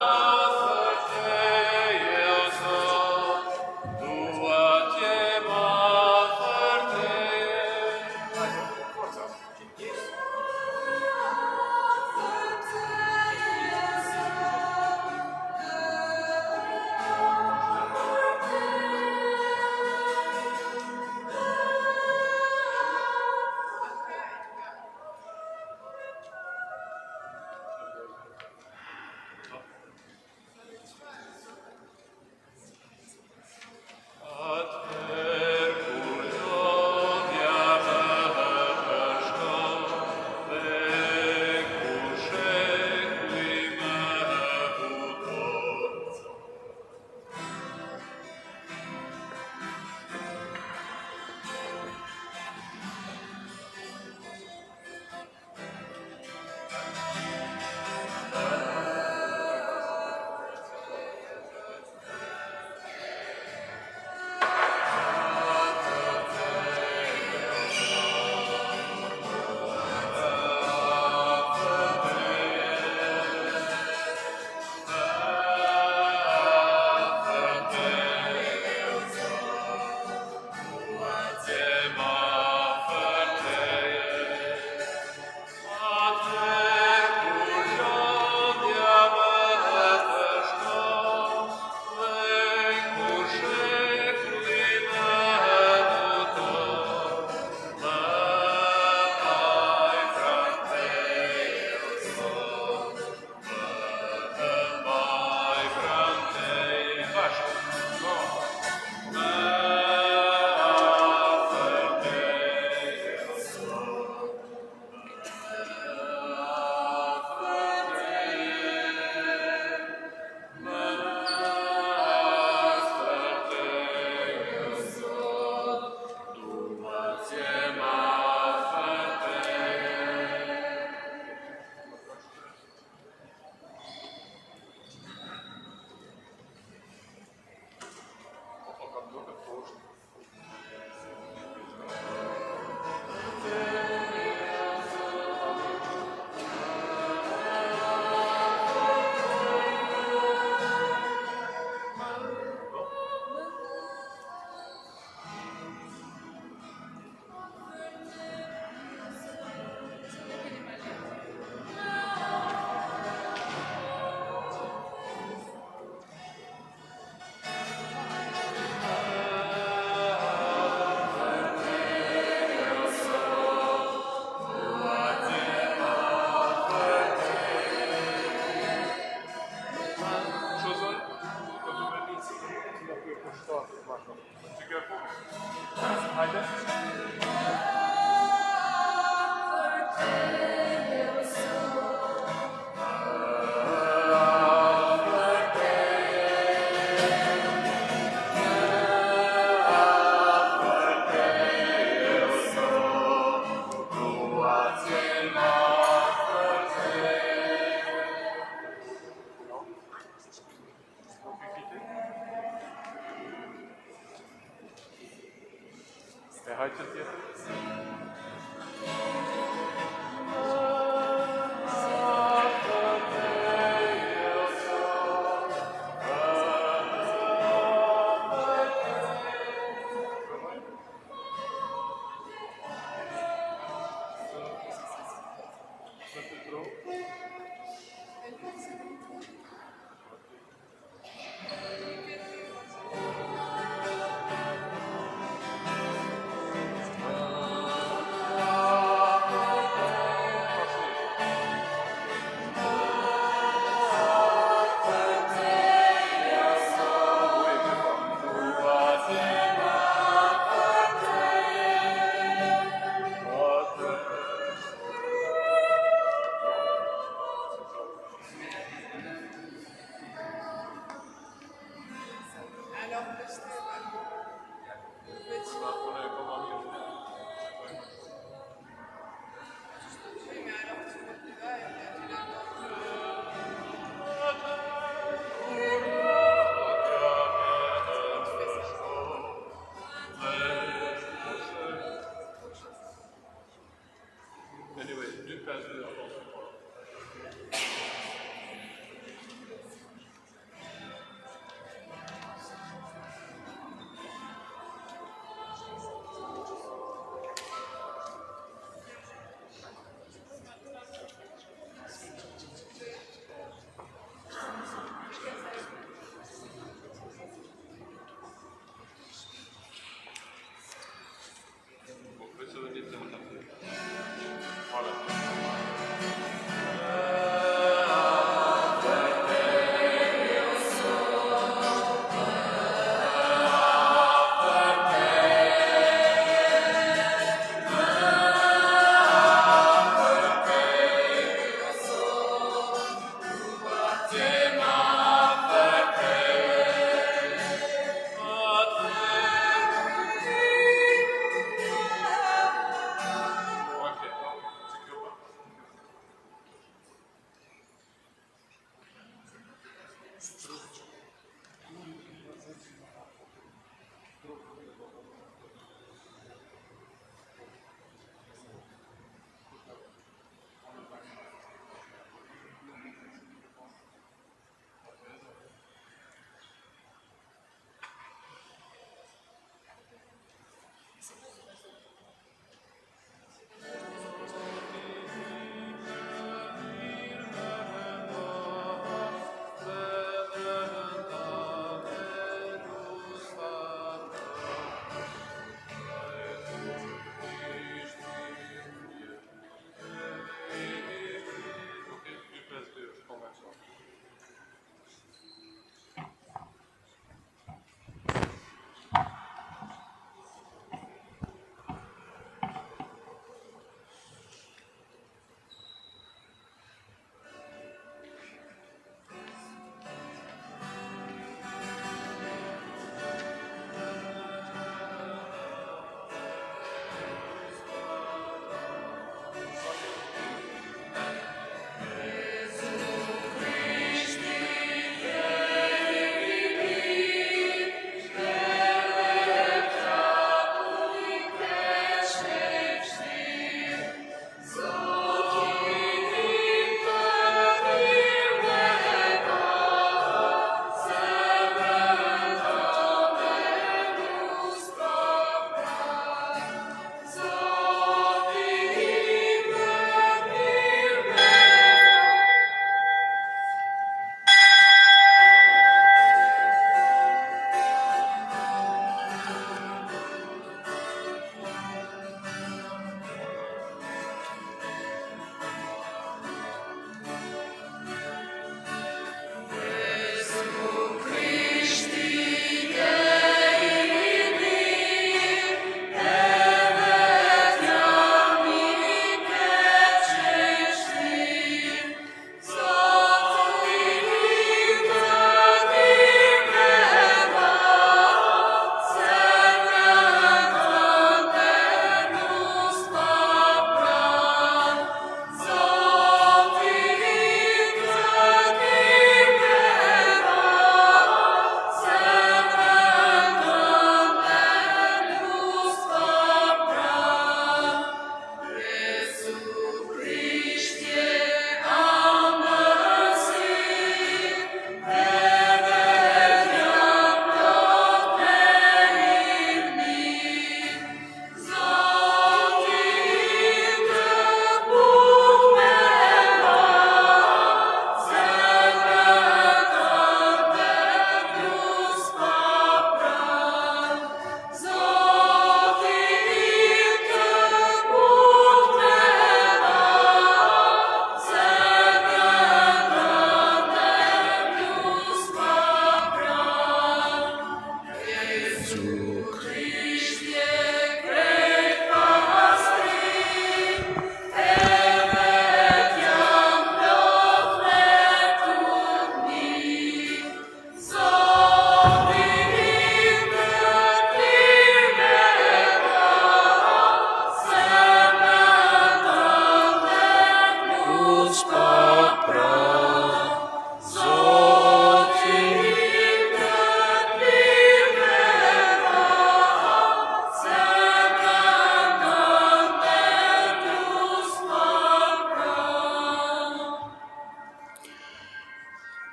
Oh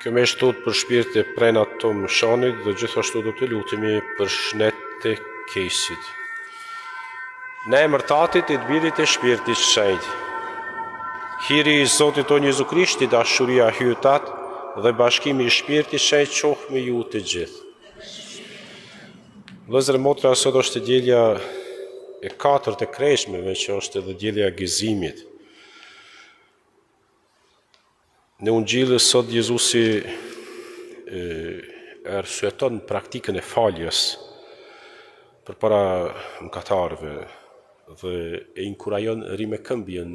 Kjo me shtot për shpirt e prenat të më shanit dhe gjithashtu do të lutemi për shnet të kesit. Në emër të Atit e të Birit e Shpirtit Shenjt. Hiri i Zotit tonë Jezu Krishti, dashuria hyjtat dhe bashkimi i Shpirtit Shenjt qoftë me ju të gjithë. Vëllezër e motra, sot është dielja e 4 të Kreshmeve, që është edhe dielja e gëzimit. Në Ungjillë sot Jezusi arsyeton praktikën e faljes përpara mëkatarëve dhe e inkurajon rimekëmbjen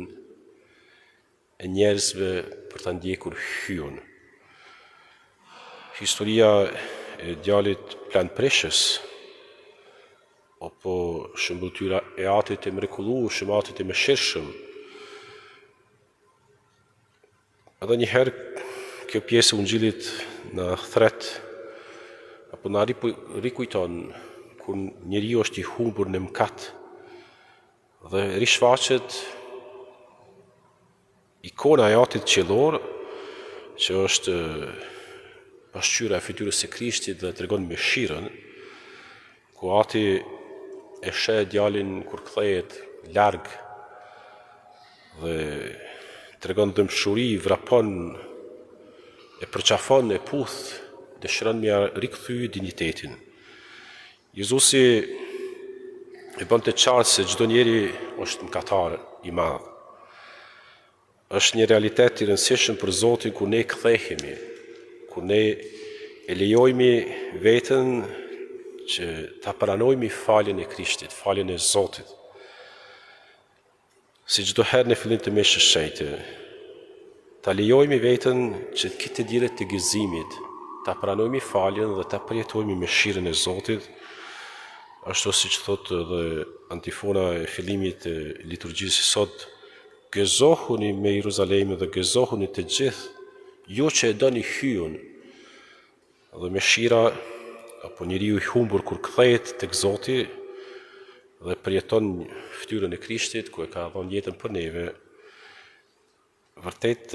e njerëzve për ta ndjekur hyjen. Historia e djalit planpreshës apo shëmbëltyra e Atit e mrekullueshëm, Atit e mëshirshëm. Edhe njëherë kjo pjesë e Ungjillit na thret apo na rikujton kur njeriu është i humbur në mëkat dhe rishfaqet ikona e Atit qiellor, që është pasqyra e fytyrës së Krishtit dhe tregon mëshirën, ku Ati e sheh djalin kur kthehet larg dhe tregon dëmshuri, vrapon, e përqafon, e puth, dëshiron me rikthy dinjitetin. Jezusi e bën të qartë se çdo njeri është mëkatar i madh. Është një realitet i rëndësishëm për Zotin kur ne kthehemi, kur ne e lejojmë veten që ta pranojmë faljen e Krishtit, faljen e Zotit. Si çdo herë në fillim të meshës shenjte, ta lejojmë veten që këtë ditë të gëzimit, ta pranojmë faljen dhe ta përjetojmë mëshirën e Zotit, ashtu siç thotë edhe antifona e fillimit të liturgjisë sot: gëzohuni me Jeruzalemin dhe gëzohuni të gjithë, ju që e doni hyjen. Dhe mëshira apo njeriu i humbur kur kthehet tek Zoti dhe përjeton fytyrën e Krishtit, ku e ka dhënë jetën për neve, vërtet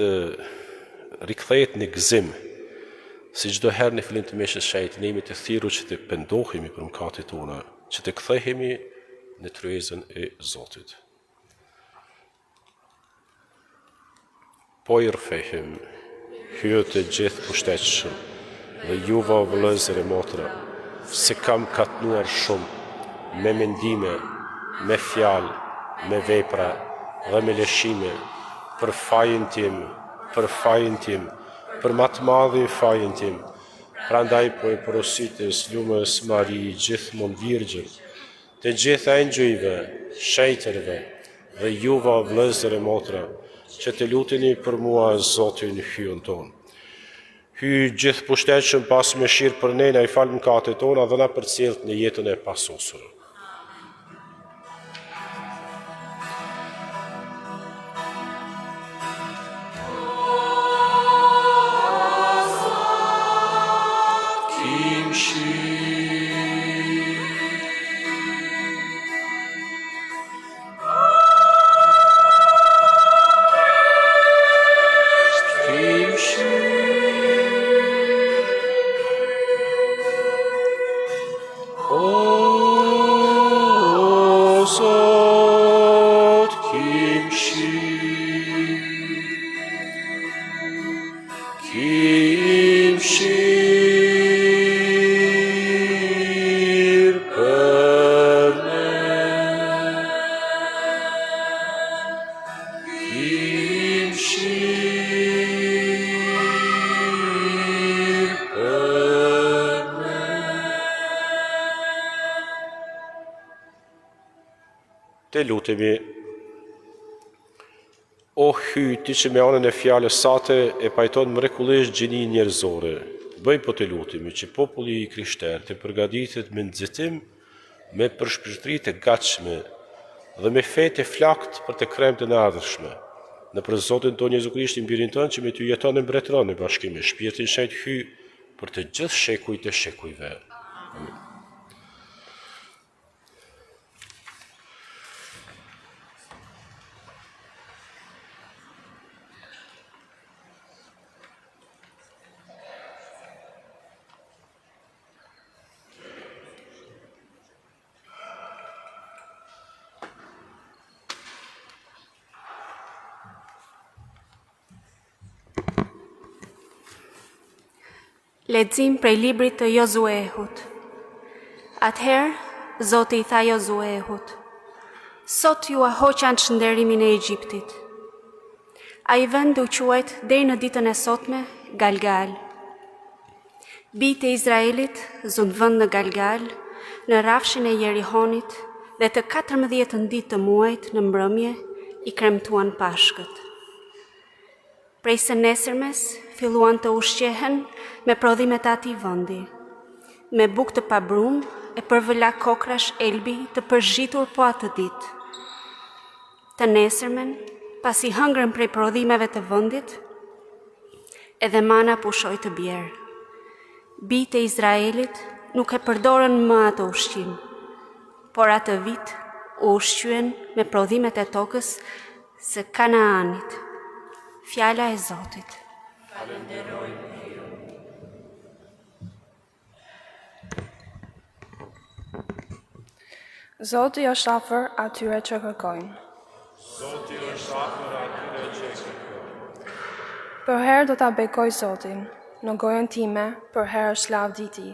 rikthehet në gëzim. Si çdo herë në fillim të meshës shenjte, ne jemi të thirrur që të pendohemi për mëkatet tona, që të kthehemi në tryezën e Zotit. Po i rrfehem, hyje të gjithë pushtetshëm, dhe juva vëllezër e motra, se kam katnuar shumë me mendime, me fjalë, me vepra dhe me lëshime, për fajin tim, për më të madhin fajin tim. Prandaj po e porosites lumës Mari, gjithmonë virgjën, të gjitha engjëjve, shenjtërve dhe juva vëllezër e motra, që të luteni për mua Zotin hyjën tonë. Hyj gjithë pushtetshëm pas mëshirë për ne, na i fal mëkatet tona dhe na përcjell në jetën e pasosur. Të lutemi. O hyj, ti që me anën e fjalës sate e pajton mrekullisht gjininë njerëzore, bëj po të lutemi që populli i krishterë të përgatitet me nxitim, me përshpërtri të gatshme dhe me fe të flakt për të kremtë të ardhshme. Në për Zotin tonë Jezu Krishtin, birin tonë, që me ty jeton e mbretëron në bashkim me Shpirtin Shenjt, hyj për të gjithë shekujt e shekujve. Amin. Lexim prej librit të Jozuehut. Atëherë, Zoti I tha Jozuehut: Sot ju ahoqan çnderimin e Egjiptit. Ai vend u quajt deri në ditën e sotme Galgal. Bijtë e Izraelit zund vend në Galgal, në rafshin e Jerihonit, dhe të 14 ditë të muajit në mbrëmje I kremtuan pashkët. Prej së nesërmes filluan të ushqehen me prodhimet e atij vendi, me bukë të pabrum e përvëla kokrash elbi të përzhitur po atë ditë. Të nesërmen, pasi hëngrën prej prodhimeve të vendit, edhe mana pushoi të bjerë. Bijtë e Izraelit nuk e përdorën më atë ushqim, por atë vit u ushqyen me prodhimet e tokës së Kanaanit. Fjala e Zotit. Zoti është afër atyre që kërkojnë. Për herë do ta bekoj Zotin, në gojën time për herë është lavdi I Tij.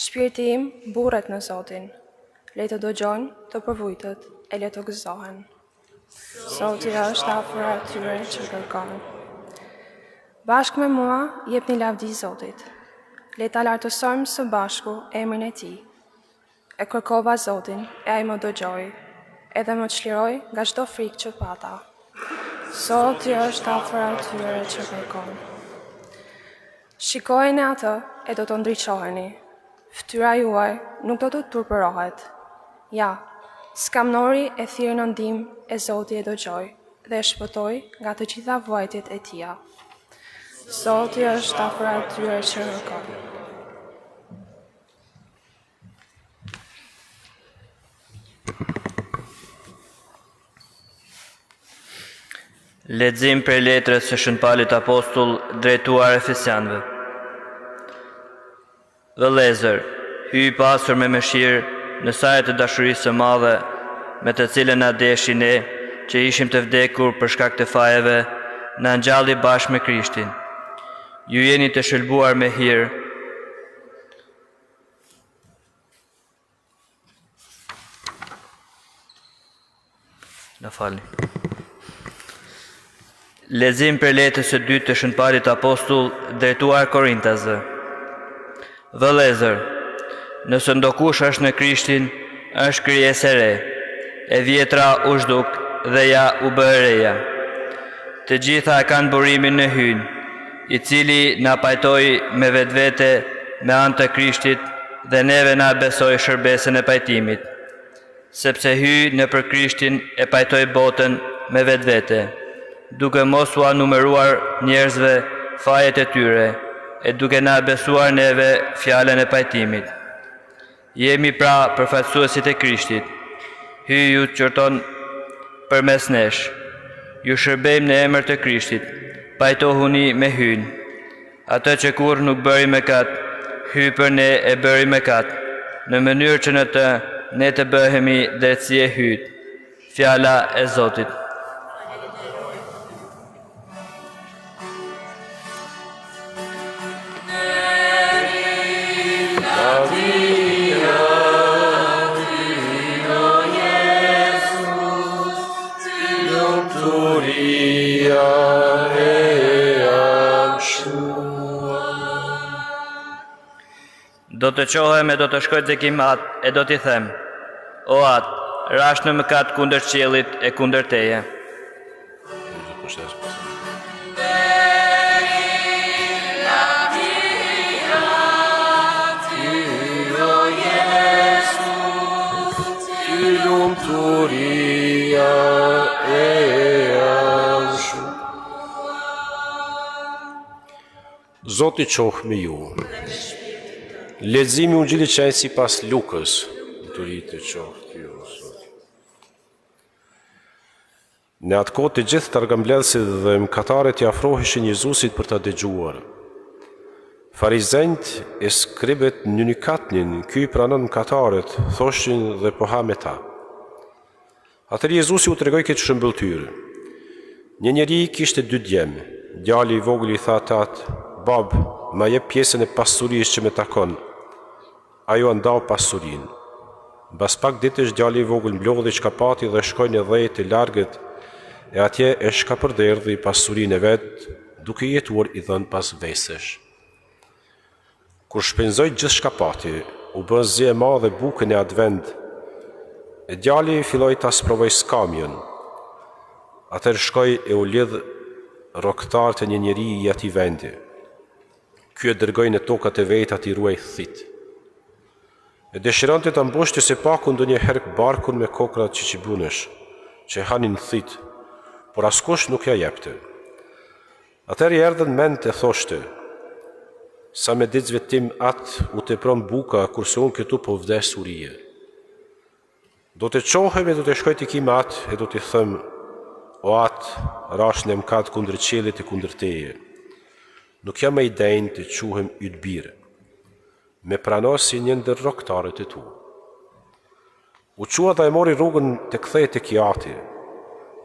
Shpirti im burret në Zotin. Le të dëgjojnë, të përvujtët e le të gëzohen. Zoti është afër atyre që kërkojnë. Bashkë me mua jepni lavdi Zotit. Le ta lartësojmë së bashku emrin e Tij. E kërkova Zotin, e ai më dëgjoi, edhe më çliroi nga çdo frikë që pata. Zoti është afër atyre që kërkojnë. Shikojeni atë e do të ndriçoheni. Fytyra juaj nuk do të turpërohet. Ja, skamnori e thirrë në ndihmë e Zoti e dëgjoi dhe e shpëtoi nga të gjitha vuajtjet e tija. Zoti është afër atyre që kërkojnë. Lexim prej letrës së Shën Paulit Apostull drejtuar Efesianëve. Vëllezër, hyj pasur me mëshirë në sajë të dashurisë së madhe, me të cilën na deshi ne, që ishim të vdekur për shkak të fajeve, na ngjalli bashkë me Krishtin. Ju jeni të shëlbuar me hir. Na falni. Lexim për letrës së dytë të Shën Paulit Apostull drejtuar Korintasve. Vëllezër, nëse ndokush është në Krishtin, është krijesë e re. E vjetra u zhduk dhe ja u bë e reja. Të gjitha kanë burimin në hyn, I cili na pajtoi me vetvete me anë të Krishtit dhe neve na besoi shërbesën e pajtimit. Sepse hyj në për Krishtin e pajtoi botën me vetvete, duke mos u numëruar njerëzve fajet e tyre, e duke na besuar neve fjalën e pajtimit. Jemi pra përfaqësuesit e Krishtit. Hyj ju qorton përmes nesh. Ju shërbejmë në emër të Krishtit. Pajtohuni me hyn. Atë që kur nuk bëri mëkat, hyj për ne e bëri mëkat, në mënyrë që në të ne të bëhemi drejtësi e hyjt. Fjala e Zotit. Do të qohem e do të shkoj të kim atë e do t'i them: O atë, rash në mëkat kundër qiellit e kundër teje. Zoti qohë me ju. Leximi i Ungjillit që ai sipas Lukës, të qohë ty o Zot. Në atë kohë të gjithë targëmbledhësit dhe mëkatarët i afroheshin Jezusit për ta dëgjuar. Farizejt e skribet në një katnin, ky pranon mëkatarët, thoshin dhe po ha me ta. Atëherë Jezusi u tregoi këtë shëmbëltyrë. Një njeri kishte 2 djemë. Djali I vogël I tha atat: bab, ma jep pjesën e pasurisë që me takon. Ajo ndau pasurinë. Mbas pak ditësh djali i vogël mblodhi çkapati dhe shkoi në dhë të largët, e atje e shkapërderdhi pasurinë e vet, duke jetuar i dhënë pas vesesh. Kur shpenzoi gjithë shkapati, u bë zi e madhe bukën e atë vend, e djali filloi ta sprovoj skamjen. Atëherë shkoi e u lidh rroktar të një njeri i atij vendi. Ky e dërgoi në tokat e veta t'i ruaj thit. E dëshironte ta mbushte se paku ndonjëherë barkun me kokrat çiçibunesh, që hanin thit, por askush nuk ja jepte. Atëherë i erdhën mend e thoshte: sa me ditëve tim atë u tepron buka, kurse unë këtu po vdes urije. Do të qohem e do të shkoj t'i kim atë e do t'i thëm: o atë, rash në mkat kundër qiellit e kundër teje. Nuk jam e i denjë të quhem yt birë, me prano si një ndër rroktarët e tu. U qua dhe e mori rrugën të kthej të Ati,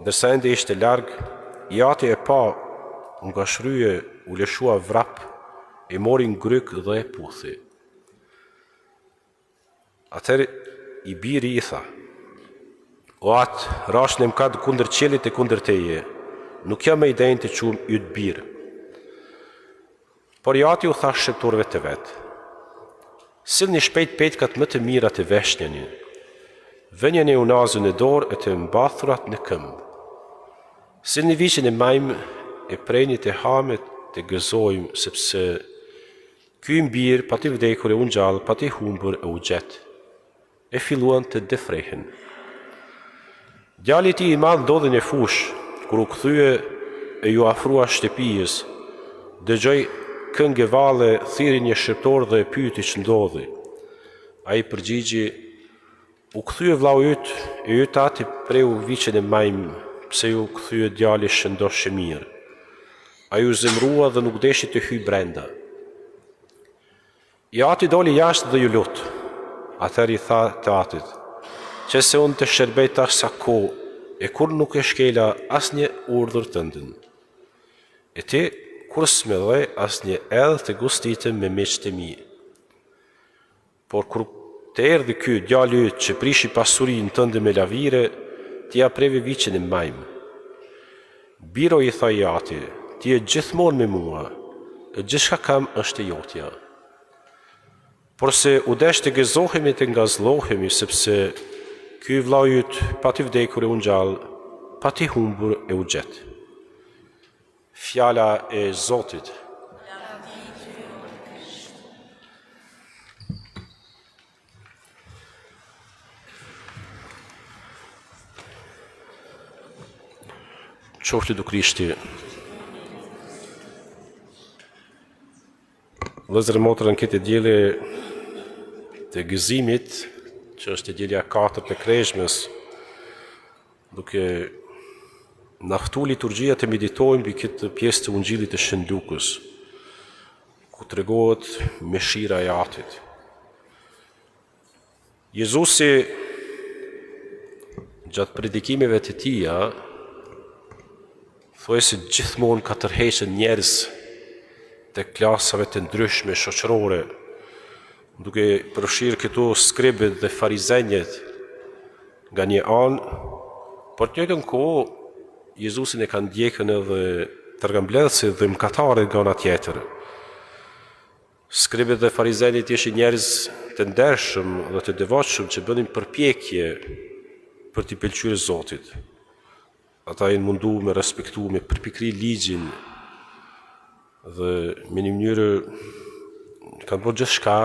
ndërsa ende ishte larg, Ati e pa nga shryje u lëshua vrap, e mori ngryk dhe e puthi. Atëherë i biri i tha: o atë, rash në mkat kundër qiellit e kundër teje, nuk jam e i denjë të quhem yt birë. Por Ati u tha shqiptorëve të vetë: sillni shpejt petkat më të mira të veshnjeni, vënjeni unazën e dorë e të mbathurat në këmbë. Sillni viçin e majmë e prejni të hamet të gëzojmë, sepse ky mbir pa t'i vdekur e u ngjall, pa t'i humbur e u gjet. E filluan të defrehen. Djali i tij i madh ndodhi në fush, kur u kthye e ju afrua shtëpijës, dëgjoi këngë valle, thiri një shqiptor dhe e pyeti ç'ndodhi. Ai përgjigji: u kthye vllau yt, e yt ati preu viçen e majmë, pse ju kthye djali shëndoshë mirë. Ai u zemrua dhe nuk deshi të hyjë brenda. Ati doli jashtë dhe ju lut. Atëherë i tha të atit: që se unë të shërbej tash sa kohë, e kur nuk e shkela asnjë urdhër tëndën. E ti kur s'me dhe asnjë edhë të gustitë me miqtë e mi. Por kur të erdhi ky djali yt që prishi pasurinë tënde me lavire, ti ja previ viçen e majmë. Biro i tha Ati: ti je gjithmonë me mua, e gjithçka kam është e jotja. Por se u desh të gëzohemi të ngazllohemi, sepse ky vllau yt pa t'i vdekur e u ngjall, pa t'i humbur e u gjet. Fjala e Zotit. Qoftë du Krishti. Vëllezër e motra, në këtë dielë të gëzimit, që është dielja 4 të Kreshmes, duke naftu liturgjia të meditojmë mbi këtë pjesë të Ungjillit të Shëndukës, ku tregohet mëshira e Atit. Jezusi gjatë predikimeve të tija thuaj se gjithmonë ka tërhequr njerëz të klasave të ndryshme shoqërore, duke përfshirë këtu skribët dhe farizejnët nga një anë, por të njëjtën kohë Jezusin e kanë ndjekën edhe tërgëmbledhësit dhe mëkatarët nga ana tjetër. Skribët dhe farizejnët ishin njerëz të ndershëm dhe të devotshëm që bënin përpjekje për t'i pëlqyer Zotit. Ata janë mundu me respektu, me përpikri ligjin dhe me një mënyrë kanë bërë gjithçka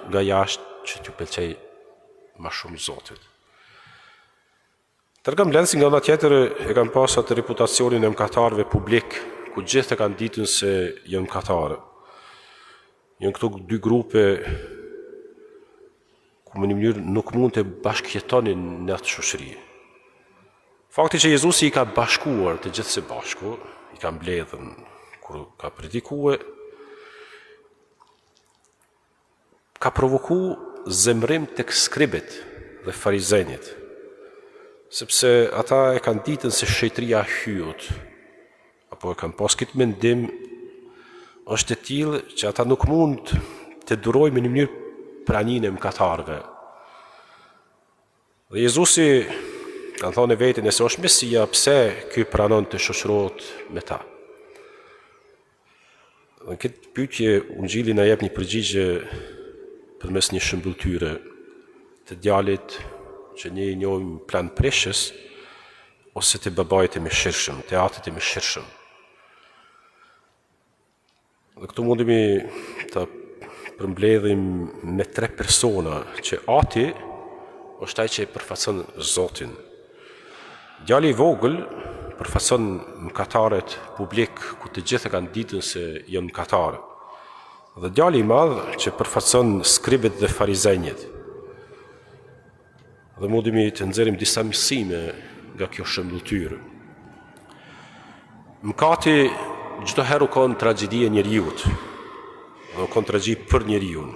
nga jashtë që t'ju pëlqej më shumë Zotit. Tërgëmbledhësit nga ana tjetër e kanë pas atë reputacionin e mëkatarëve publik, ku gjithë e kanë ditën se janë mëkatarë. Janë këto dy grupe ku në një mënyrë nuk mund të bashkëjetonin në atë shoqëri. Fakti që Jezusi i ka bashkuar të gjithë së bashku, i ka mbledhën kur ka predikue, ka provoku zemrim tek skribët dhe farizejnët, sepse ata e kanë ditën se shejtëria hyjut, apo e kanë pas këtë mendim, është e tillë që ata nuk mund të durojnë në një mënyrë praninë e mëkatarëve. Dhe Jezusi kanë thonë vetë nëse është Mesia, pse ky pranon të shoqërohet me ta? Dhe këtë pyetje Ungjilli na jep një përgjigje përmes një shëmbulltyre të djalit që ne i njohim plan preshës, ose të babait e mëshirshëm, të atit e mëshirshëm. Dhe këtu mundemi të përmbledhim me 3 persona që ati është ai që përfaqëson Zotin. Djali i vogël përfaqëson mëkatarët publik ku të gjithë kanë ditën se janë mëkatarë. Dhe djali i madh që përfaqëson skribët dhe farizejnët. Dhe mundemi të nxjerrim disa mësime nga kjo shëmbulltyrë. Mëkati çdo herë ka një tragjedi e njeriut, dhe ka një tragjedi për njeriun.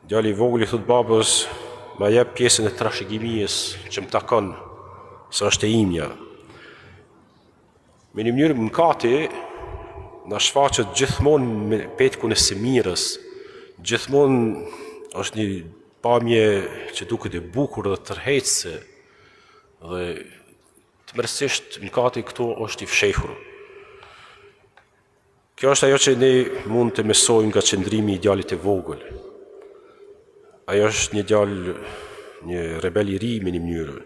Djali i vogël i thot babës, ma jep pjesën e trashëgimisë që më takon, se është e imja. Me një mënyrë mëkati na shfaqet gjithmonë me petkun e së mirës, gjithmonë është një pamje që duket e bukur dhe tërheqëse, dhe tmerrsisht mëkati këtu është i fshehur. Kjo është ajo që ne mund të mësojmë nga qëndrimi i djalit e vogël. Ajo është një djalë, një rebel i ri me një mënyrë,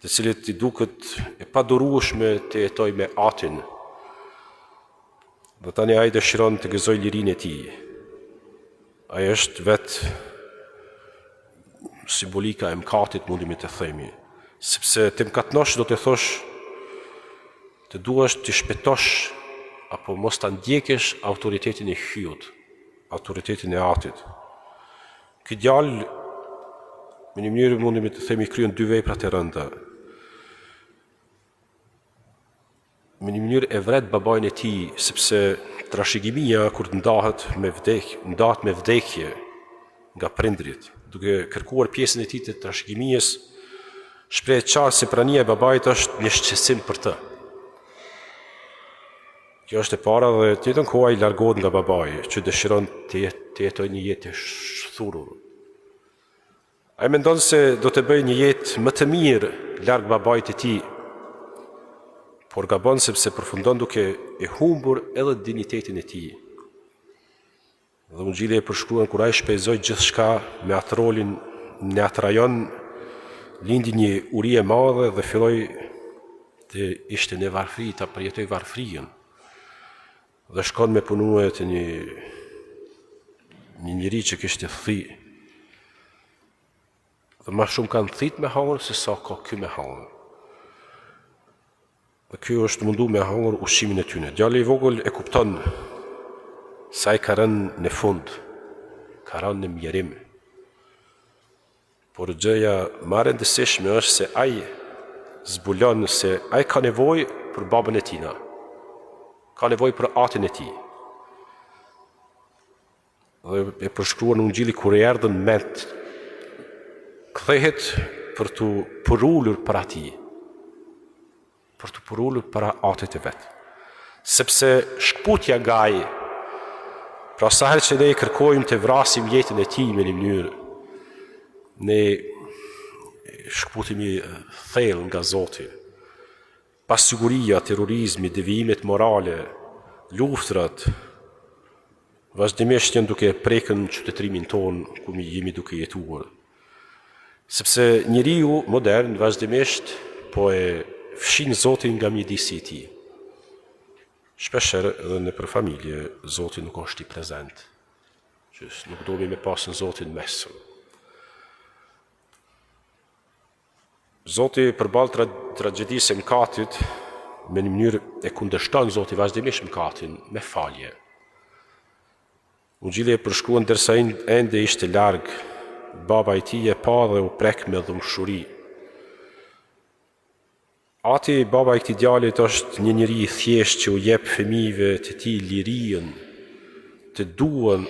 të cilët i duket e padurueshme të jetoj me atin. Dhe tani ai dëshiron të gëzoj lirinë e tij. Ai është vetë simbolika e mëkatit, mundemi të themi, sepse të mëkatnosh do të thosh të duash të shpëtosh apo mos ta ndjekësh autoritetin e hyut, autoritetin e atit. Ky djalë me një mënyrë mundemi të themi kryen 2 vepra të rënda. Me një mënyrë e vret babain e tij, sepse trashëgimia kur ndahet me vdekje nga prindrit, duke kërkuar pjesën e tij të trashëgimisë, shpreh qartë se prania e babait është një shqetësim për të. Kjo është e para, dhe të njëjtën kohë ai largohet nga babai, që dëshiron të jetojë një jetë e shthurur. Ai mendon se do të bëjë një jetë më të mirë larg babait e tij, por gabon sepse përfundon duke e humbur edhe dinjitetin e tij. Dhe Ungjilli e përshkruan kur ai shpenzoi gjithçka me atë rolin në atë rajon, lindi një uri e madhe dhe filloi të ishte në varfëri, ta përjetoi varfërinë. Dhe shkon me punue të një njeri që kishte thi. Dhe ma shumë kanë thit me hangër se sa ka ky me hangër. Dhe ky është mundu me hangër ushqimin e tyne. Djali i vogël e kupton se ai ka rënë në fund, ka rënë në mjerim. Por gjëja më e rëndësishme është se ai zbulon se ai ka nevojë për babën e tina. Ka nevojë për atin e tij. Dhe e përshkruan në Ungjilli kur i erdhën ment, kthehet për të përullur për ati, për të përullur për atit e vetë. Sepse shkputja nga ai, pra sa herë që ne kërkojmë të vrasim jetën e tij me një mënyrë, ne shkputemi thellë nga Zoti. Pasiguria, terrorizmi, devijimet morale, luftrat, vazhdimisht janë duke prekën qytetrimin tonë ku jemi duke jetuar. Sepse njeriu modern vazhdimisht po e fshin Zotin nga mjedisi i tij. Shpeshherë edhe nëpër familje Zoti nuk është i prezent. Që nuk domi me pasën Zotin mesëm. Zoti përballë tragjedisë e mëkatit me një mënyrë e kundërshton Zoti vazhdimisht mëkatin me falje. Ungjilli e përshkruan derisa ende ishte larg, baba i tij e pa dhe u prek me dhunshuri. Ati baba i këtij djalit është një njeri i thjesht që u jep fëmijëve të tij lirinë, të duan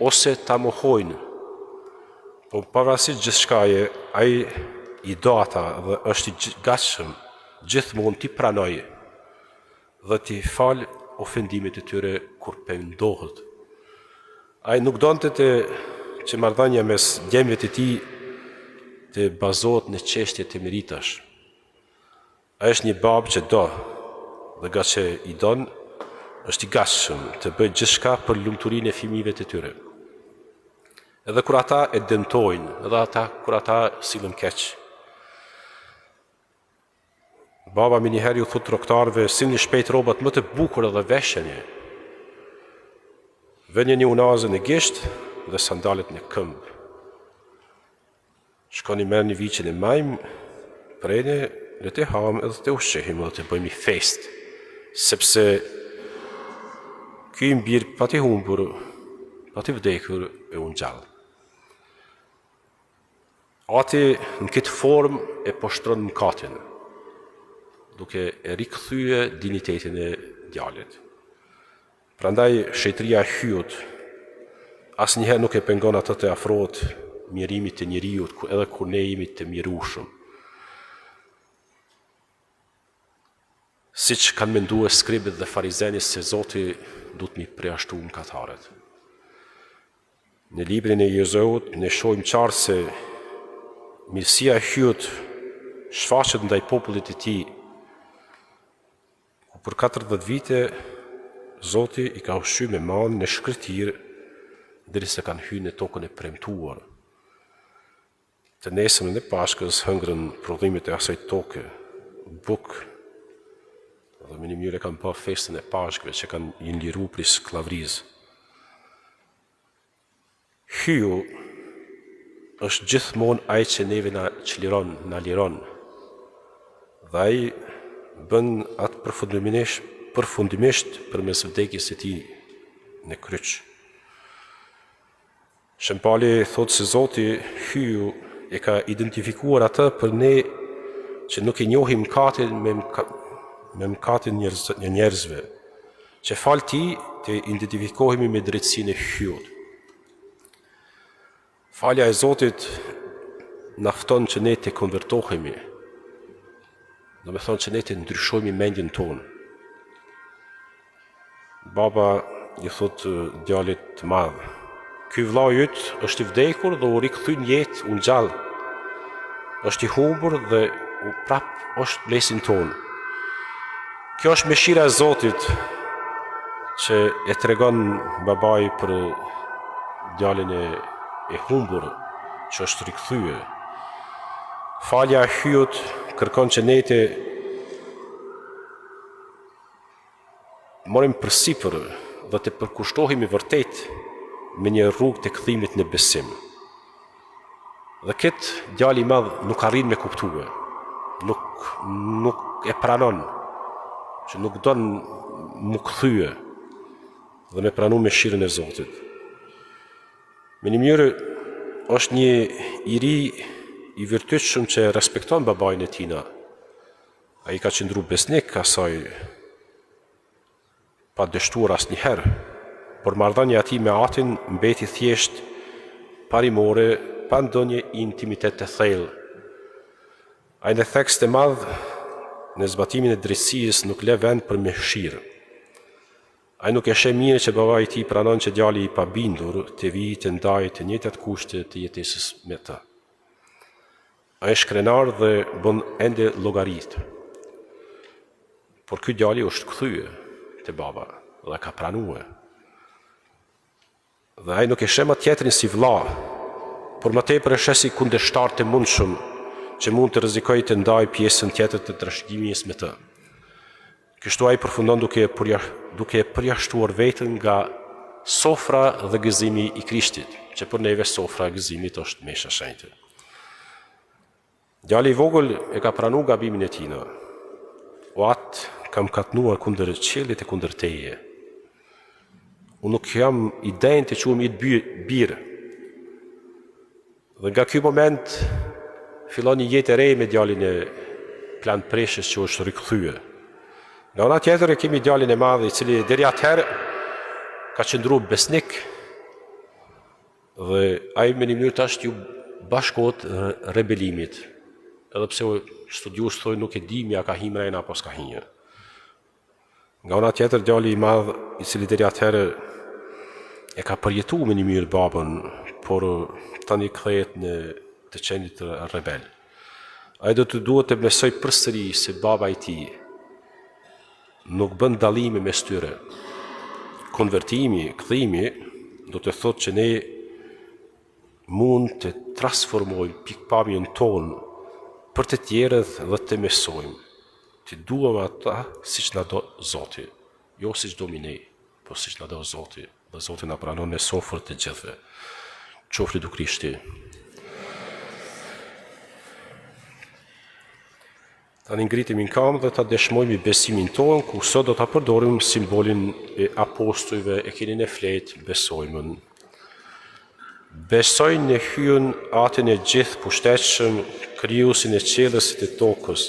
ose ta mohojnë. Po pavarësisht gjithçkaje, ai i do ata dhe është i gatshëm gjithmonë t'i pranojë dhe t'i falë ofendimit e tyre kur pendohet. Ai nuk donte që marrëdhënia mes djemve të tij të bazohet në çështje të meritash. Ai është një babë që do, dhe nga që i don, është i gatshëm të bëjë gjithçka për lumturinë e fëmijëve të tyre. Edhe kur ata e dëmtojnë, edhe kur ata sillen keq. Baba më njëherë ju thot tregtarëve, sillni shpejt rrobat më të bukura dhe veshjeni. Vënë një unazë në gisht dhe sandalet në këmbë. Shkoni merrni viçin e majm, prene, le të ham edhe të ushqehim dhe të bëjmë fest, sepse ky mbir pa të humbur, pa të vdekur e unë gjallë. Ati në këtë formë e poshtron mëkatin, duke e rikthye dignitetin e djalit. Prandaj shetëria e hyut asnjëherë nuk e pengon atë të afrohet mirimit të njeriut, edhe kur ne jemi të mirueshëm. Siç kanë menduar skribët dhe farizeët se Zoti duhet mi përjashtu mëkatarët. Në librin e Jezaut ne shohim qartë se mirësia e hyut shfaqet ndaj popullit të tij, ku për 40 vite Zoti i ka ushqyer me manë në shkretir derisa kanë hyrë në tokën e premtuar. Të nesërmen e Pashkës hëngrën prodhimet e asaj toke, bukë, dhe me një mënyrë kanë pa festën e Pashkëve që kanë liru prej sklavrizë. Hyu është gjithmonë ai që neve na çliron, na liron. Dhe ai bën atë përfundimisht përmes vdekjes së tij në kryq. Shëmpali thotë se Zoti hyu e ka identifikuar atë për ne që nuk e njohim mëkatin me mëkatin e njerëzve, që fal tij të identifikohemi me drejtsinë e hyut. Falja e Zotit na fton që ne të konvertohemi, do me thonë që ne të ndryshojmë mendjen tonë. Baba i thot djalit të madh, ky vllau yt është i vdekur dhe u rikthyn jetë, unë gjallë. Është i humbur dhe prap është lesin tonë. Kjo është mëshira e Zotit që e tregon babai për djalin e humbur që është rikthyer. Falja e hyut kërkon që ne të morim përsipër dhe të përkushtohemi vërtet me një rrugë të kthimit në besim. Dhe këtë djali i madh nuk arrin me kuptue, nuk e pranon, që nuk don mu kthye dhe me pranu mëshirën e Zotit. Me një mënyrë është një i ri i vërtetshëm që respekton babain e tina. Ai ka qëndru besnik asaj, pa dështuar asnjëherë, por marrëdhënia e tij me atin mbeti thjesht parimore, pa ndonjë intimitet të thellë. Ai në thekst të madh në zbatimin e drejtësisë nuk le vend për mëshirë. Ai nuk e sheh mirë që babai i tij pranon që djali i pabindur të vijë të ndajë të njëjtat kushte të jetesës me të. Ai është krenar dhe bën ende llogaritë. Por ky djali është kthyer te baba dhe ka pranuar. Dhe ai nuk e sheh më tjetrin si vëlla, por më tepër e sheh si kundërshtar të mundshëm që mund të rrezikojë të ndajë pjesën tjetër të trashëgimisë me të. Kështu ai përfundon duke e përjashtuar veten nga sofra dhe gëzimi i Krishtit, që për neve sofra e gëzimit është mesha shenjtë. Djali i vogël e ka pranuar gabimin e tij. O atë kam katnuar kundër qiellit e kundër teje. Unë nuk jam idenë të quhem i birë. Dhe nga ky moment fillon një jetë e re me djalin e plan preshës që është rikthyer. Nga ana tjetër e kemi djalin e madh i cili deri atëherë ka qëndruar besnik dhe ai me një mënyrë tash ju bashkohet rebelimit. Edhe pse studiues thonë nuk e di mja ka himrejna apo s'ka hinjë. Nga ana tjetër, djali i madh, i cili deri atëherë e ka përjetuar me një mirë babën, por tani kthehet në të qenit rebel. Ai do të duhet të besoj përsëri se baba i tij nuk bën dallime mes tyre. Konvertimi, kthimi, do të thotë që ne mund të transformojmë pikpamjen tonë për të tjerët dhe të mësojmë. Të duam ata siç na do Zoti, jo siç do ne, por siç na do Zoti. Dhe Zoti na pranon në sofër të gjithëve. Qoftë du Krishti. Tani ngritemi në kam dhe ta dëshmojmë i besimin tonë, ku sot do ta përdorim simbolin e apostujve e keni në fletë besojmën. Besoj në hyjen atin e gjithë pushtetshëm, krijuesin e qiellit të tokës.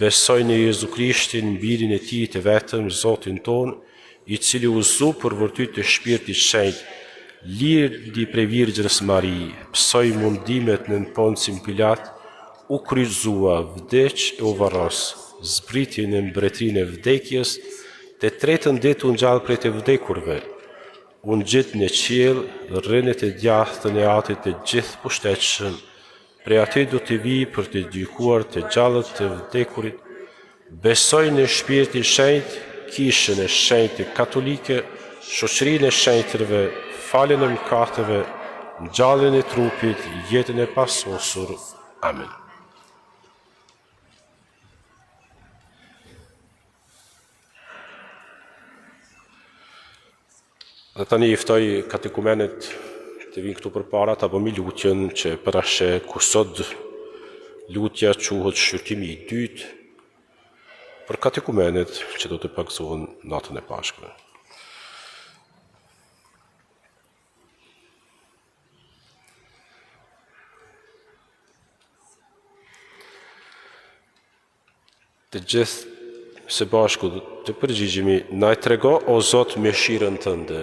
Besoj në Jezu Krishtin, birin e tij të vetëm, Zotin ton, i cili u zu për vërtet të Shpirtit Shenjtë, lirë prej Virgjës Mari, psoi mundimet në Poncin Pilat, u kryqëzua, vdeq e u varros, zbriti në mbretërinë e vdekjes, të tretën ditë u ngjall prej të vdekurve, u ngjit në qiell, rrënët e djathtën e Atit të gjithë pushtetshëm, prej atij do të vijë për të gjykuar të gjallët të vdekurit. Besoj në Shpirtin Shenjtë, kishën e shenjtë katolike, shoqërinë e shenjtërve, faljen e mëkateve, ngjalljen e trupit, jetën e pasosur. Amen. Dhe tani i ftoj katekumenet të vinë këtu përpara ta bëmi lutjen që përashe ku sot lutja quhet shqyrtimi i dytë për katekumenet që do të pagëzohen natën e Pashkëve. Të gjithë së bashku të përgjigjemi, na i trego o Zot mëshirën tënde,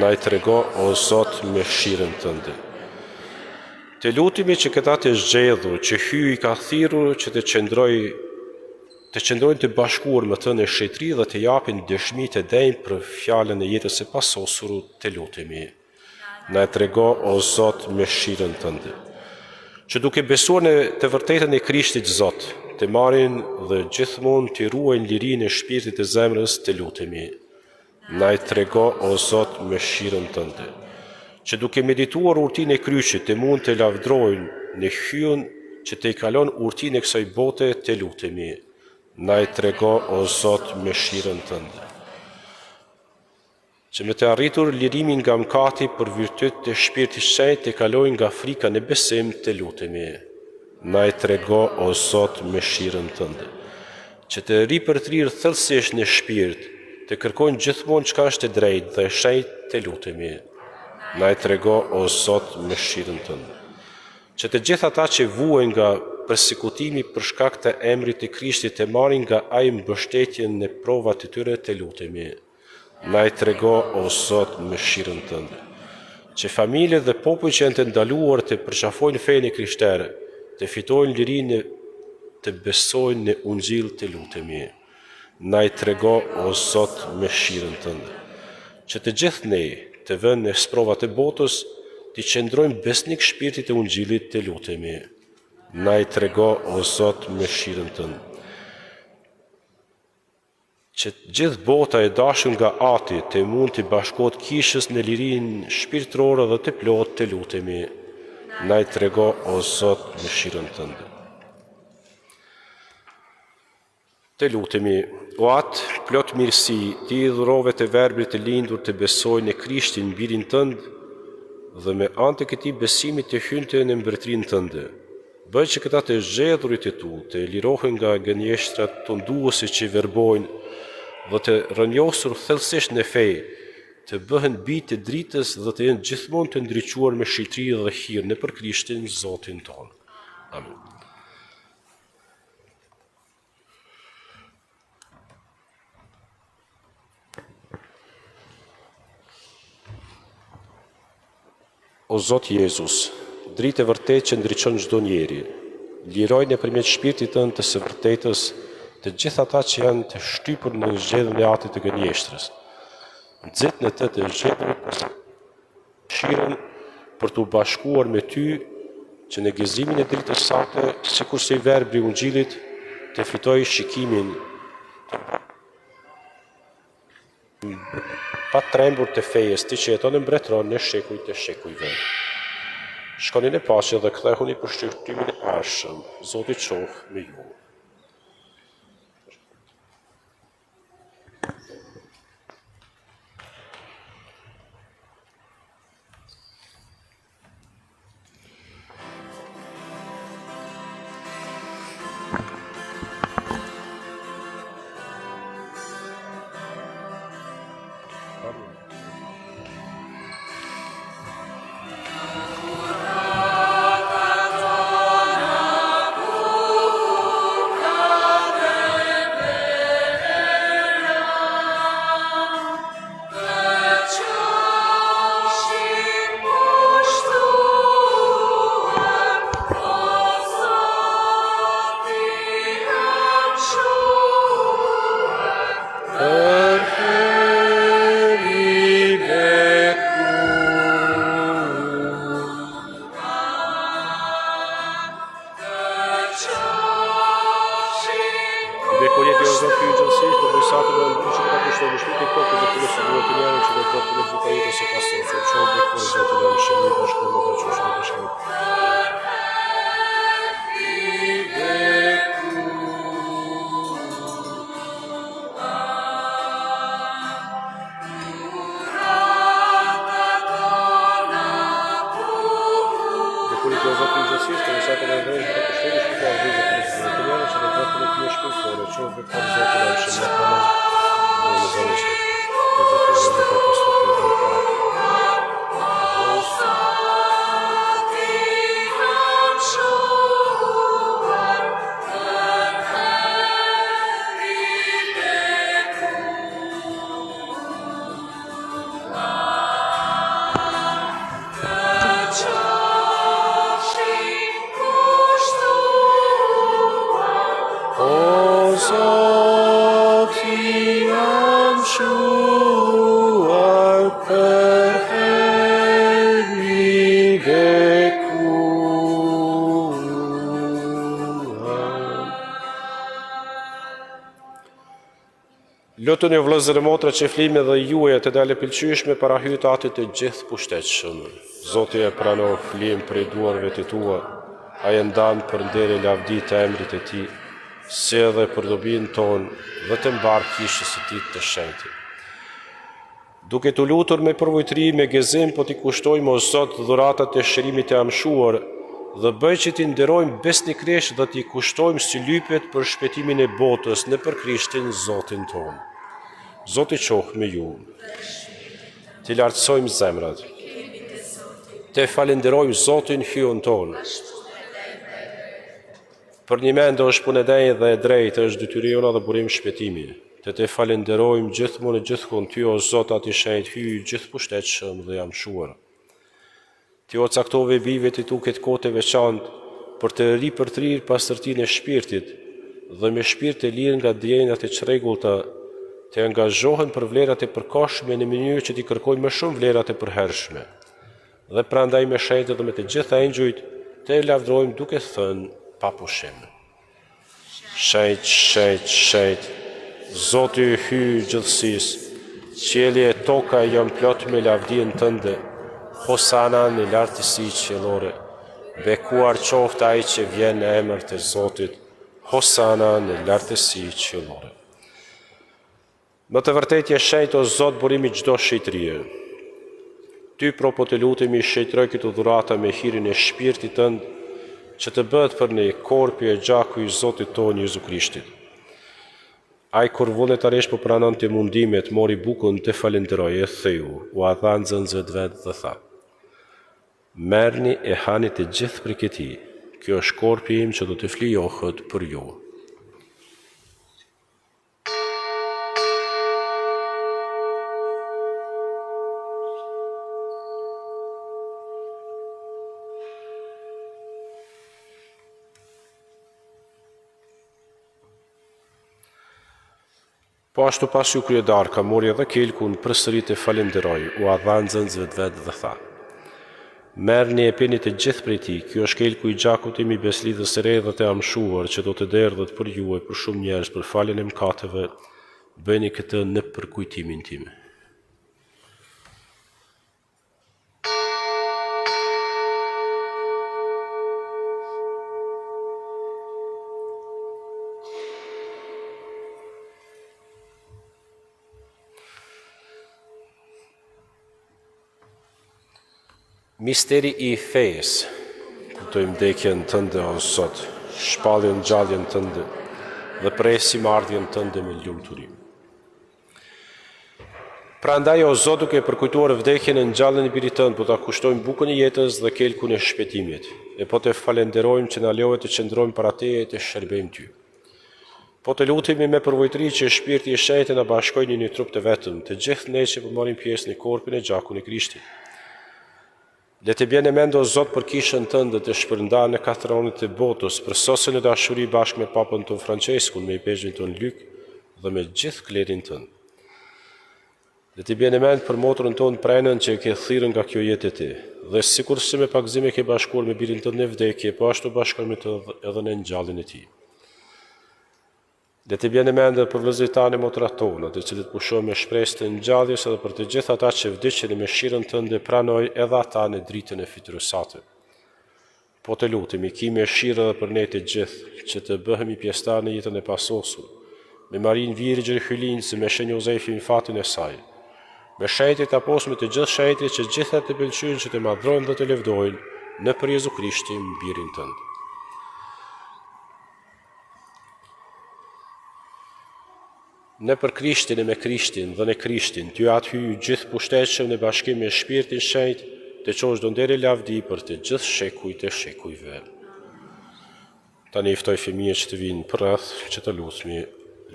na i trego o Zot mëshirën tënde. Të lutemi që këta të zgjedhur, që hyj i ka thirrur që të qëndrojnë të bashkuar me të në shetri dhe të japin dëshmi të denjë për fjalën e jetës së pasosur, të lutemi. Na i trego o Zot mëshirën tënde. Që duke besuar në të vërtetën e Krishtit Zot, të marrin dhe gjithmonë të ruajnë lirinë e shpirtit të zemrës, të lutemi. Na i trego o Zot mëshirën tënde. Që duke medituar urtinë e kryqit, të mund të lavdrojnë në hyjen që të i kalon urtinë e kësaj bote, të lutemi. Na i trego o Zot mëshirën tënde. Që me të arritur lirimin nga mëkati për virtyt të Shpirtit Shenjtë të kalojnë nga frika në besim, të lutemi. Na i trego o Zot mëshirën tënde. Që të ripërtrirë thellësisht në shpirt, të kërkojnë gjithmonë çka është e drejtë dhe e shenjtë, të lutemi. Na i trego o Zot mëshirën tënde. Që të gjithë ata që vuajnë nga përsekutimi për shkak të emrit të Krishtit të marrin nga ai mbështetjen në provat e tyre, të lutemi. Na i trego o Zot mëshirën tënde. Që familjet dhe popujt që janë të ndaluar të përqafojnë fenë krishtere, të fitojnë lirinë të besojnë në Ungjil, të lutemi. Na i trego o Zot mëshirën tënde. Që të gjithë ne të vënë në sprovat e botës, të qëndrojmë besnik shpirtit të Ungjilit, të lutemi. Na i trego o Zot mëshirën tënde. Që gjithë bota e dashur nga Ati të mund të bashkohet kishës në lirinë shpirtërore dhe të plotë, të lutemi. Na i trego o Zot mëshirën tënde. Të lutemi, o atë plot mirësi, ti i dhurove të verbrit të lindur të besojnë në Krishtin birin tënd dhe me anë të këtij besimit të hynte në mbretërinë tënde. Bëj që këta të zgjedhurit e tu të lirohen nga gënjeshtrat të nduese që verbojnë dhe të rënjosur thellësisht në fe, të bëhen bijtë të dritës dhe të jenë gjithmonë të ndriçuar me shitri dhe hir nëpër Krishtin Zotin tonë. Amen. O Zot Jezus, dritë e vërtet që ndriçon çdo njeri, liroj nëpërmjet shpirtit tënd të së vërtetës të gjithë ata që janë të shtypur në zgjedhjen e atit të gënjeshtrës. Nxit në të zgjedhur dëshirën për të bashkuar me ty që në gëzimin e dritës sate, sikur se i verbri Ungjillit, të fitoj shikimin pa trembur të fejes, ti që jeton në mbretëron në shekuj të shekujve. Shkoni në paqe dhe kthehuni për shqyrtimin e ardhshëm. Zoti qoftë me ju. Lutuni o vëllezër e motra që flime dhe juaja të dalë pëlqyeshme para hyjit atit të gjithë pushtetshëm. Zoti e pranon flim për duarve të tua, ai e ndan për nder e lavdi të emrit të tij, si edhe për dobinë tonë dhe të mbar kishës së tij të shenjtë. Duke të lutur me përvojtëri, me gëzim, po t'i kushtojmë o Zot dhuratat e shërimit e amshuar, dhe bëj që t'i nderojmë besnikërisht dhe t'i kushtojmë si lypet për shpëtimin e botës në për Krishtin Zotin tonë. Zoti qoftë me ju. T'i lartësojmë zemrat. Te falenderojmë Zotin hyun tonë. Për një mend është punë e denjë dhe e drejtë, është detyra jona dhe burim shpëtimi. Te falenderojmë gjithmonë e gjithkund ty o Zot ati shenjtë hyj gjithë pushtetshëm dhe amshuar. Ti o caktove bijve të tu këtë kote veçantë për të ripërtrirë pastërtinë e shpirtit dhe me shpirt të lirë nga djenjat e çrregullta të angazhohen për vlerat e përkohshme në mënyrë që t'i kërkojnë më shumë vlerat e përhershme. Dhe prandaj me shenjtë dhe me të gjitha engjujt të lavdrojmë duke thënë pa pushim. Shenjt, shenjt, shenjt, Zoti i hyj gjithësisë, qielli e toka janë plot me lavdinë tënde. Hosana në lartësi qiellore, bekuar qoftë ai që vjen në emër të Zotit, Hosana në lartësi qiellore. Në të vërtetë je shenjtë o Zot burimi çdo shejtërie. Ty po të lutemi shejtëroj këtë dhurata me hirin e shpirtit tënd, që të bëhet për ne korpi e gjaku i Zotit tonë Jezu Krishtit. Ai kur vullnetarisht po pranonte mundimet, mori bukën të falenderoi e theu, u dha nxënësve vet dhe tha: Merrni e hani të gjithë prej këtij. Kjo është korpi im që do të flijohet për ju. Po ashtu pas ju kryedarka mori edhe kelkun përsërit e falenderoi, u dha nxënësve vetë dhe tha: Merrni e pini të gjithë prej tij, ky është kelku i gjakut tim i beslidhës së re dhe të amshuar që do të derdhet për ju e për shumë njerëz për faljen e mëkateve, bëni këtë në përkujtimin tim. Misteri i fesë, kuptojmë vdekjen tënde o Zot, shpalljen gjalljen tënde dhe presim ardhjen tënde me lumturi. Prandaj o Zot, duke përkujtuar vdekjen e ngjalljen e birit tënd, po ta kushtojmë bukën e jetës dhe kelkun e shpëtimit, e po të falenderojmë që na lejohet të qëndrojmë para Teje e të shërbejmë Ty. Po të lutemi me përvojtëri që Shpirti i Shenjtë na bashkojë në një trup të vetëm, të gjithë ne që po marrim pjesë në korpin e gjakun e Krishtit. Le të bjene mend o Zot për kishën tënde të shpërndarë në katëronit e botës, për sosën e dashuri bashkë me papën ton Franceskun, me i pezhin ton Lyk dhe me gjithë klerin tënd. Le të bjene mend për motrën ton Prenën që e ke thirrën nga kjo jetë e ti, dhe sikur se me pakëzim e ke bashkuar me birin tënd në vdekje, po ashtu bashkojmë të edhe në ngjalljen e tij. Le të bjene mend për vëllezërit tanë e motrat tona, të cilët pushojnë me shpresë të ngjalljes, edhe për të gjithë ata që vdiqën me mëshirën tënde, pranoj edhe ata në dritën e fytyrës sate. Po të lutemi, ki mëshirë edhe për ne të gjithë, që të bëhemi pjesëtar në jetën e pasosur, me Marinë Virgjën Hylinë, me Shenj Jozefin fatin e saj, me shenjtë të apostujve të gjithë shenjtë që gjithë të pëlqyjnë që të madhrojnë dhe të lëvdojnë në për Jezu Krishtin, birin tënd. Në për Krishtin e me Krishtin dhe në Krishtin, ty atë hyj gjithë pushtetshëm në bashkim me Shpirtin Shenjtë, të qosh do nderi lavdi për të gjithë shekujt e shekujve. Tani ftoj fëmijët që të vinë për rreth, që të lutemi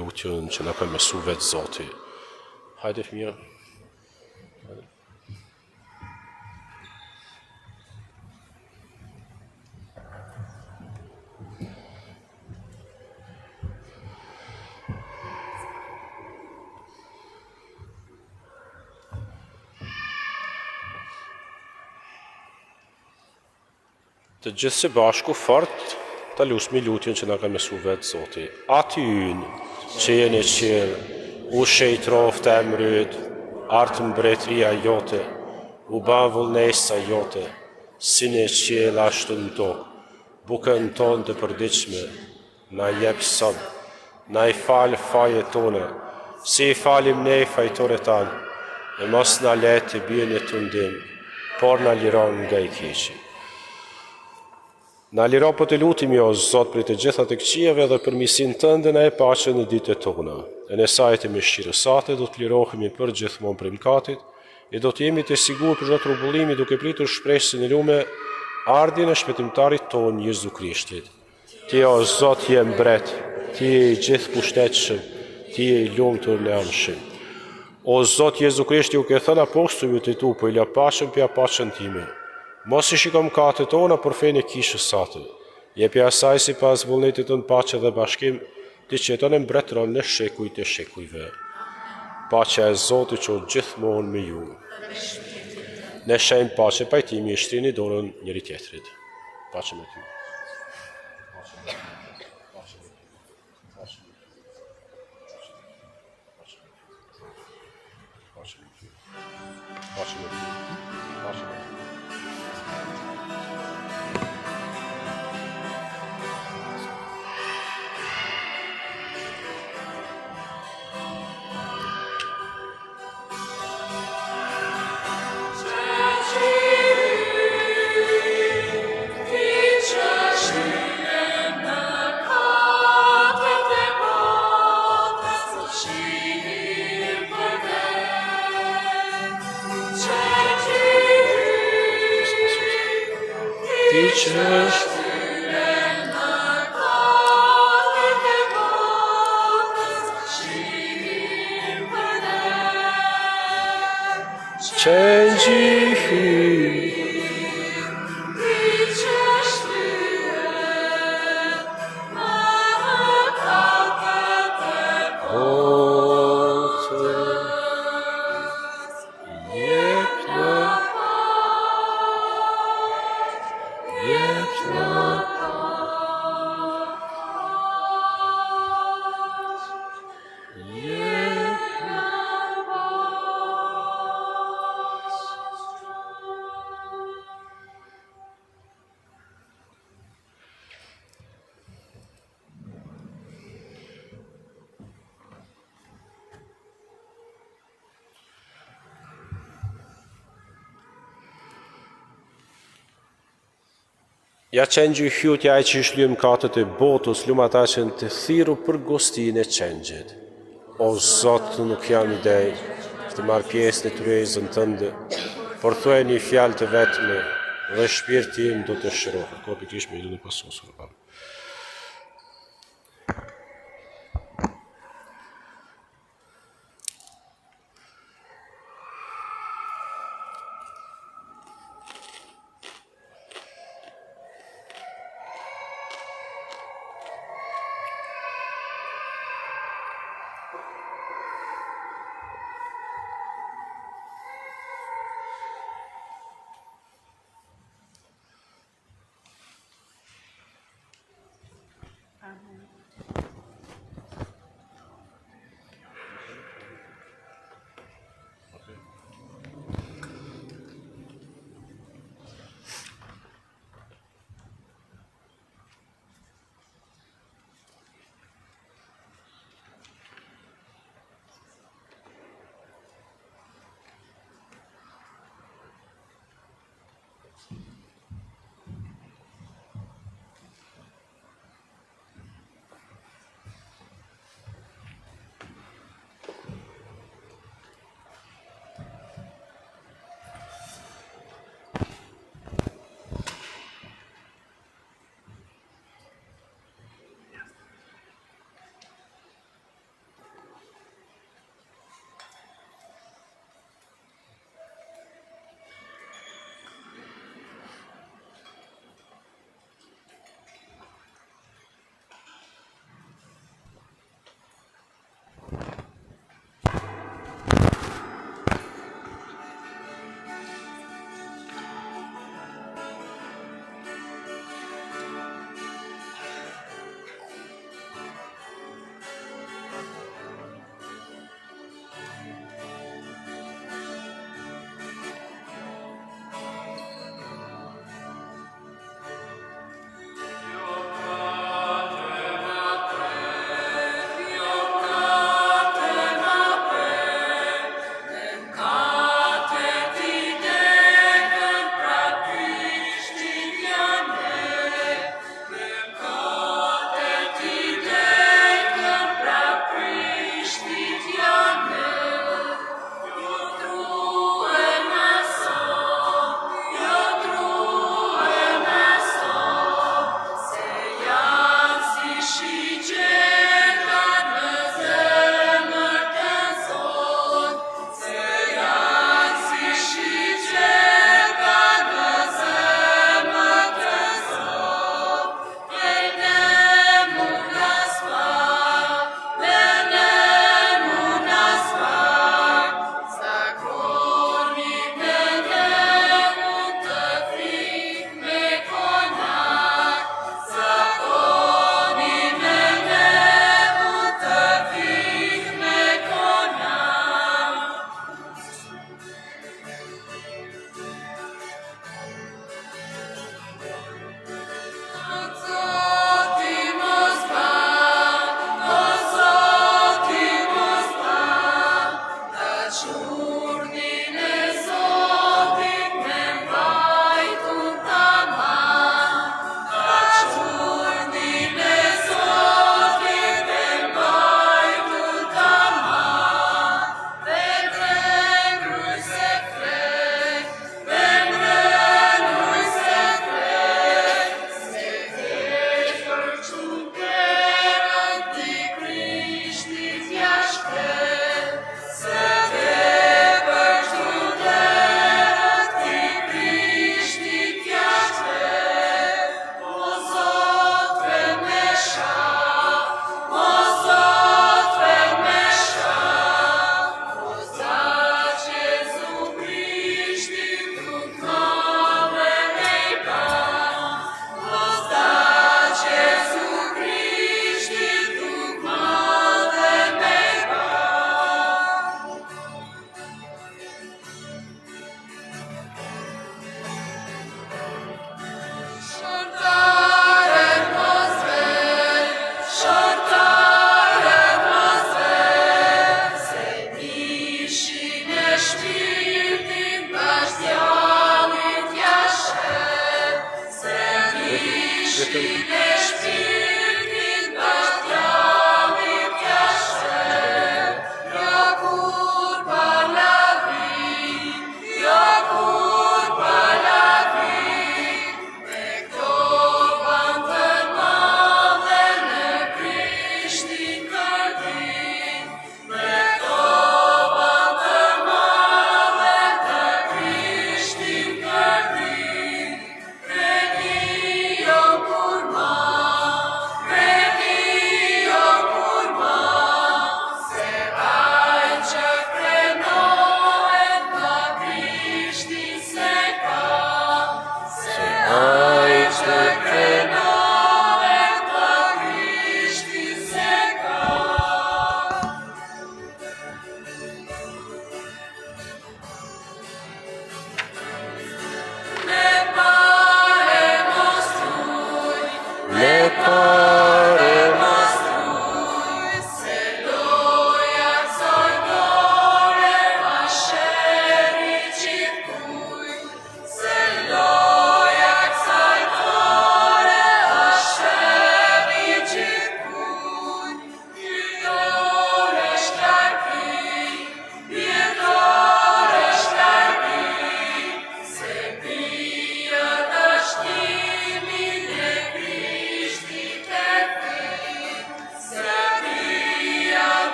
lutjen që na ka mësuar vetë Zoti. Hajde fëmijë. Të gjithë së bashku fort, ta lusmi lutjen që na ka mësuar vetë Zoti. Aty ynë, që je në qiell, u shejt roft e emrit, artë mbretëria jote, u ban vullnesa jote, si në qiell ashtu në tokë, bukën tonë të përditshme, na jep sot, na i fal fajet tona, si i falim ne fajtore tanë, e mos na le të bien në tundim, por na liron nga i keqi. Na liro po të lutemi o Zot për të gjitha të këqijave dhe për mirësinë tënde na e paqe në ditët tona. E në sajtë e mëshirës sate do të lirohemi për gjithmonë prej mëkatit, e do të jemi të sigurt për çdo trumbullimi duke pritur shpresën e lume ardhjen e shpëtimtarit ton Jezu Krishtit. Ti o Zot je mbret, ti je i gjithë pushtetshëm, ti je i lumtur në amshim. O Zot Jezu Krishti, u ke thënë apostujve të tu, po i la paqen pja paqen time. Mos i shiko mëkatet tona për fenë e kishës sate. Jepi asaj si pas vullnetit të në paqe dhe bashkim, ti që jeton e mbretëron në shekujt e shekujve. Paqja e Zotit që gjithmonë me ju. Ne shenjë paqe pajtimi i shtrini dorën njëri tjetrit. Paqe me ty. Oh Ja qengjë i hjutja e që ishlymë katët e botës, lumë ata që në të thiru për gostin e qengjët. O Zotë, nuk jam idej të marrë pjesë në të rejzën tënde, por thue një fjalë të vetme dhe shpirti im do të shërohet. Ko pikrish me ilu në pasosur.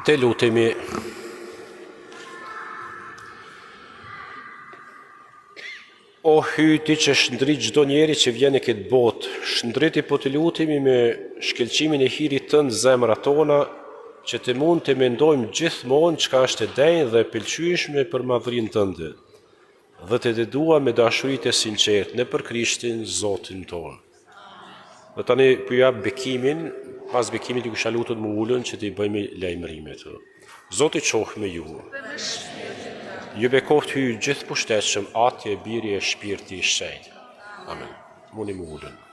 Te lutemi. O Hy, ti që shndrit çdo njeri që vjen në këtë botë, shndriti po të lutemi me shkelqimin e hirit tënd zemrat tona, që të mund të mendojmë gjithmonë çka është e denjë dhe e pëlqyeshme për madhrinë tënde, dhe të dëdua me dashuritë e sinqertë në për Krishtin Zotin tonë. Dhe tani po jap bekimin, pas bekimit ju kisha lutur më ulën që t'i bëjmë lajmërimet. Zoti qof me ju. Ju bekoft Hy gjithë pushtetshëm, Atje, Biri e Shpirti i Shenjtë. Amen. Mundi më ulën.